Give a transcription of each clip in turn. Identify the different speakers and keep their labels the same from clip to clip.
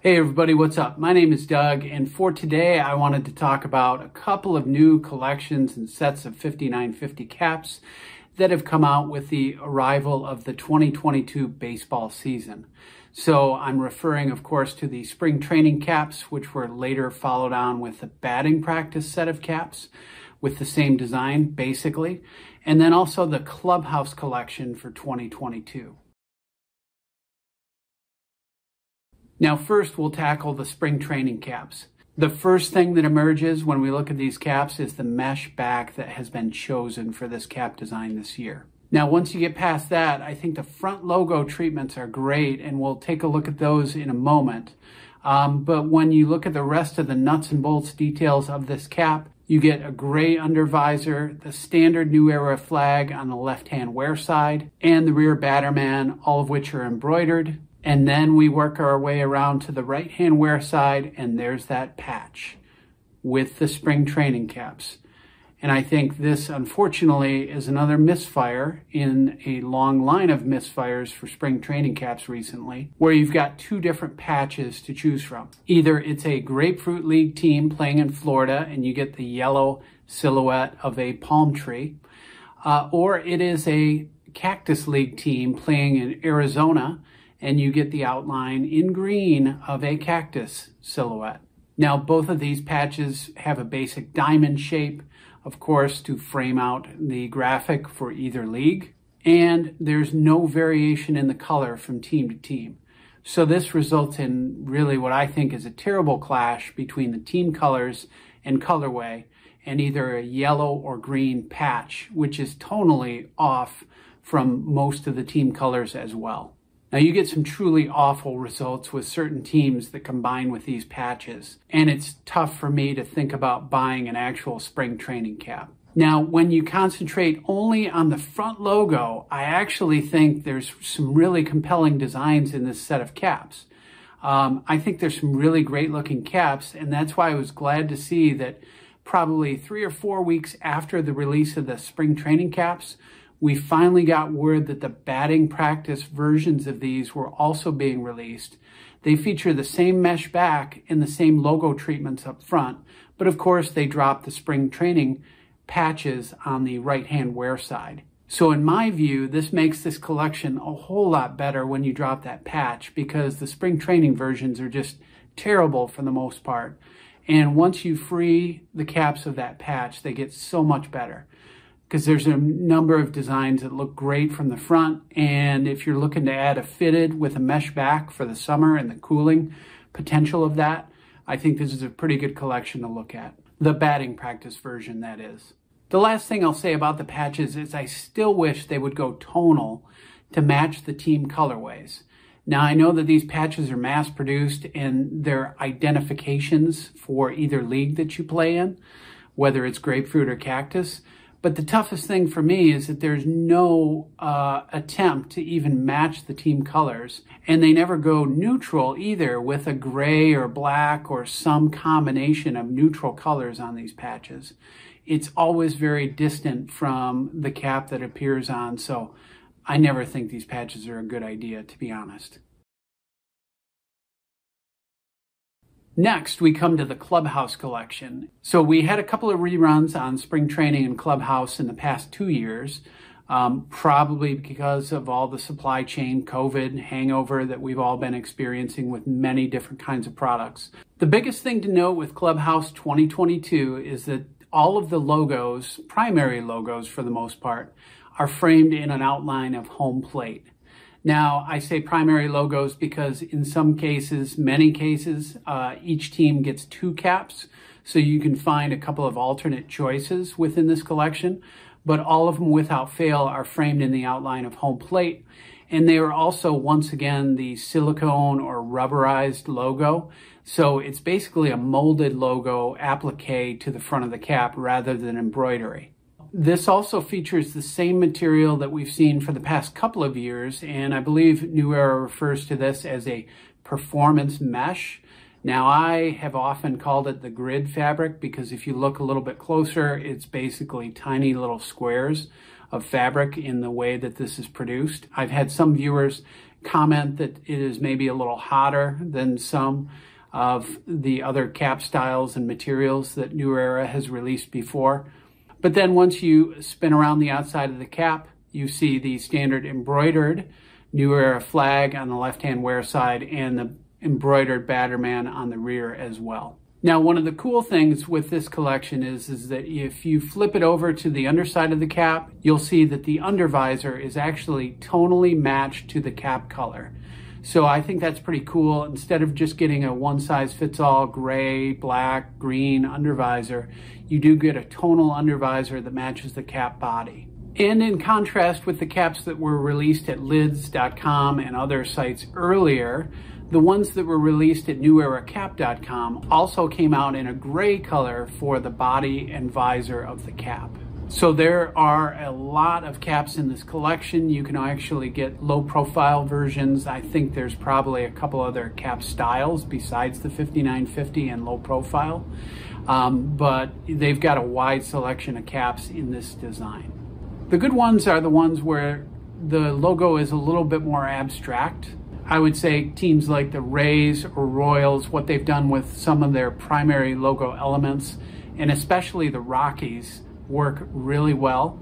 Speaker 1: Hey everybody, what's up? My name is Doug, and for today I wanted to talk about a couple of new collections and sets of 5950 caps that have come out with the arrival of the 2022 baseball season. So I'm referring, of course, to the spring training caps, which were later followed on with the batting practice set of caps with the same design, basically, and then also the Clubhouse collection for 2022. Now, first, we'll tackle the spring training caps. The first thing that emerges when we look at these caps is the mesh back that has been chosen for this cap design this year. Now, once you get past that, I think the front logo treatments are great, and we'll take a look at those in a moment. But when you look at the rest of the nuts and bolts details of this cap, you get a gray undervisor, the standard New Era flag on the left-hand wear side, and the rear batterman, all of which are embroidered. And then we work our way around to the right-hand wear side, and there's that patch with the spring training caps. And I think this, unfortunately, is another misfire in a long line of misfires for spring training caps recently, where you've got two different patches to choose from. Either it's a Grapefruit League team playing in Florida, and you get the yellow silhouette of a palm tree, or it is a Cactus League team playing in Arizona, and you get the outline in green of a cactus silhouette. Now, both of these patches have a basic diamond shape, of course, to frame out the graphic for either league, and there's no variation in the color from team to team. So this results in really what I think is a terrible clash between the team colors and colorway, and either a yellow or green patch, which is tonally off from most of the team colors as well. Now, you get some truly awful results with certain teams that combine with these patches, and it's tough for me to think about buying an actual spring training cap. Now, when you concentrate only on the front logo, I actually think there's some really compelling designs in this set of caps. I think there's some really great looking caps, and that's why I was glad to see that probably 3 or 4 weeks after the release of the spring training caps, we finally got word that the batting practice versions of these were also being released. They feature the same mesh back and the same logo treatments up front, but of course they dropped the spring training patches on the right-hand wear side. So in my view, this makes this collection a whole lot better when you drop that patch, because the spring training versions are just terrible for the most part. And once you free the caps of that patch, they get so much better, because there's a number of designs that look great from the front, and if you're looking to add a fitted with a mesh back for the summer and the cooling potential of that, I think this is a pretty good collection to look at. The batting practice version, that is. The last thing I'll say about the patches is I still wish they would go tonal to match the team colorways. Now, I know that these patches are mass-produced and they're identifications for either league that you play in, whether it's Grapefruit or Cactus. But the toughest thing for me is that there's no attempt to even match the team colors, and they never go neutral either with a gray or black or some combination of neutral colors on these patches. It's always very distant from the cap that appears on, so I never think these patches are a good idea, to be honest. Next, we come to the Clubhouse collection. So we had a couple of reruns on spring training and Clubhouse in the past 2 years, probably because of all the supply chain COVID hangover that we've all been experiencing with many different kinds of products. The biggest thing to note with Clubhouse 2022 is that all of the logos, primary logos for the most part, are framed in an outline of home plate. Now, I say primary logos because in some cases, many cases, each team gets 2 caps, so you can find a couple of alternate choices within this collection, but all of them without fail are framed in the outline of home plate, and they are also, once again, the silicone or rubberized logo, so it's basically a molded logo applique to the front of the cap rather than embroidery. This also features the same material that we've seen for the past couple of years, and I believe New Era refers to this as a performance mesh. Now, I have often called it the grid fabric because if you look a little bit closer, it's basically tiny little squares of fabric in the way that this is produced. I've had some viewers comment that it is maybe a little hotter than some of the other cap styles and materials that New Era has released before. But then once you spin around the outside of the cap, you see the standard embroidered New Era flag on the left-hand wear side and the embroidered Batterman on the rear as well. Now, one of the cool things with this collection is that if you flip it over to the underside of the cap, you'll see that the undervisor is actually tonally matched to the cap color. So I think that's pretty cool. Instead of just getting a one-size-fits-all gray, black, green undervisor, you do get a tonal undervisor that matches the cap body. And in contrast with the caps that were released at lids.com and other sites earlier, the ones that were released at neweracap.com also came out in a gray color for the body and visor of the cap. So there are a lot of caps in this collection. You can actually get low profile versions. I think there's probably a couple other cap styles besides the 5950 and low profile. But they've got a wide selection of caps in this design. The good ones are the ones where the logo is a little bit more abstract. I would say teams like the Rays or Royals, what they've done with some of their primary logo elements, and especially the Rockies, work really well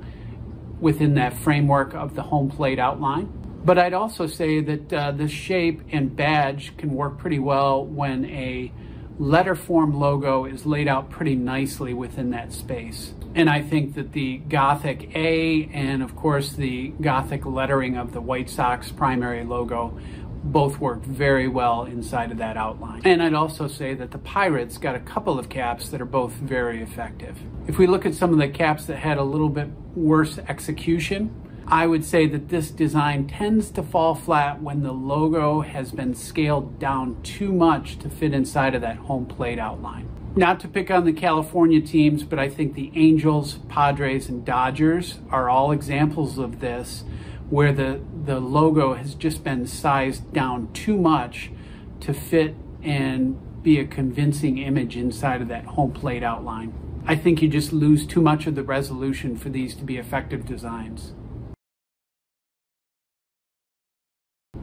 Speaker 1: within that framework of the home plate outline. But I'd also say that the shape and badge can work pretty well when a letter form logo is laid out pretty nicely within that space. And I think that the Gothic A and of course the Gothic lettering of the White Sox primary logo both worked very well inside of that outline. And I'd also say that the Pirates got a couple of caps that are both very effective. If we look at some of the caps that had a little bit worse execution, I would say that this design tends to fall flat when the logo has been scaled down too much to fit inside of that home plate outline. Not to pick on the California teams, but I think the Angels, Padres, and Dodgers are all examples of this, where the logo has just been sized down too much to fit and be a convincing image inside of that home plate outline. I think you just lose too much of the resolution for these to be effective designs.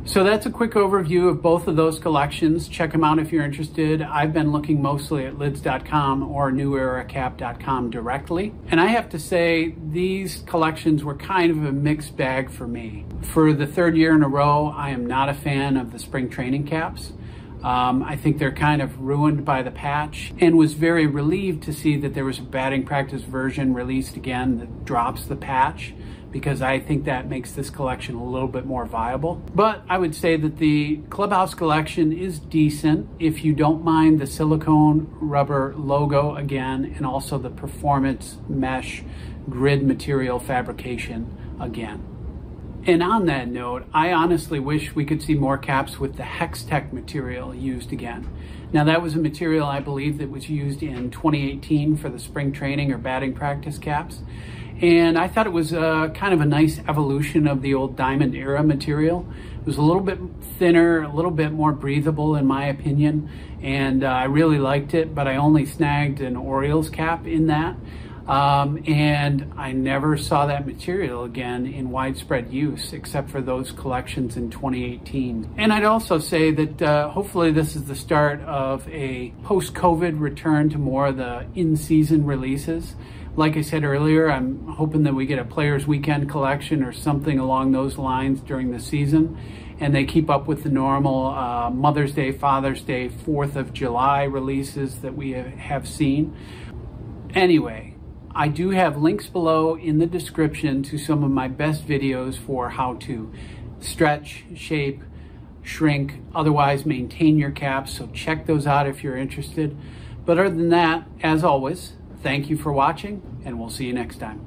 Speaker 1: So that's a quick overview of both of those collections. Check them out if you're interested. I've been looking mostly at lids.com or neweracap.com directly. And I have to say, these collections were kind of a mixed bag for me. For the third year in a row, I am not a fan of the spring training caps. I think they're kind of ruined by the patch, and was very relieved to see that there was a batting practice version released again that drops the patch, because I think that makes this collection a little bit more viable. But I would say that the Clubhouse collection is decent if you don't mind the silicone rubber logo again, and also the performance mesh grid material fabrication again. And on that note, I honestly wish we could see more caps with the Hex-Tech material used again. Now, that was a material I believe that was used in 2018 for the spring training or batting practice caps. And I thought it was kind of a nice evolution of the old Diamond era material. It was a little bit thinner, a little bit more breathable in my opinion, and I really liked it, but I only snagged an Orioles cap in that. And I never saw that material again in widespread use except for those collections in 2018. And I'd also say that hopefully this is the start of a post-COVID return to more of the in-season releases. Like I said earlier, I'm hoping that we get a Players Weekend collection or something along those lines during the season, and they keep up with the normal Mother's Day, Father's Day, 4th of July releases that we have seen. Anyway, I do have links below in the description to some of my best videos for how to stretch, shape, shrink, otherwise maintain your caps, so check those out if you're interested. But other than that, as always, thank you for watching, and we'll see you next time.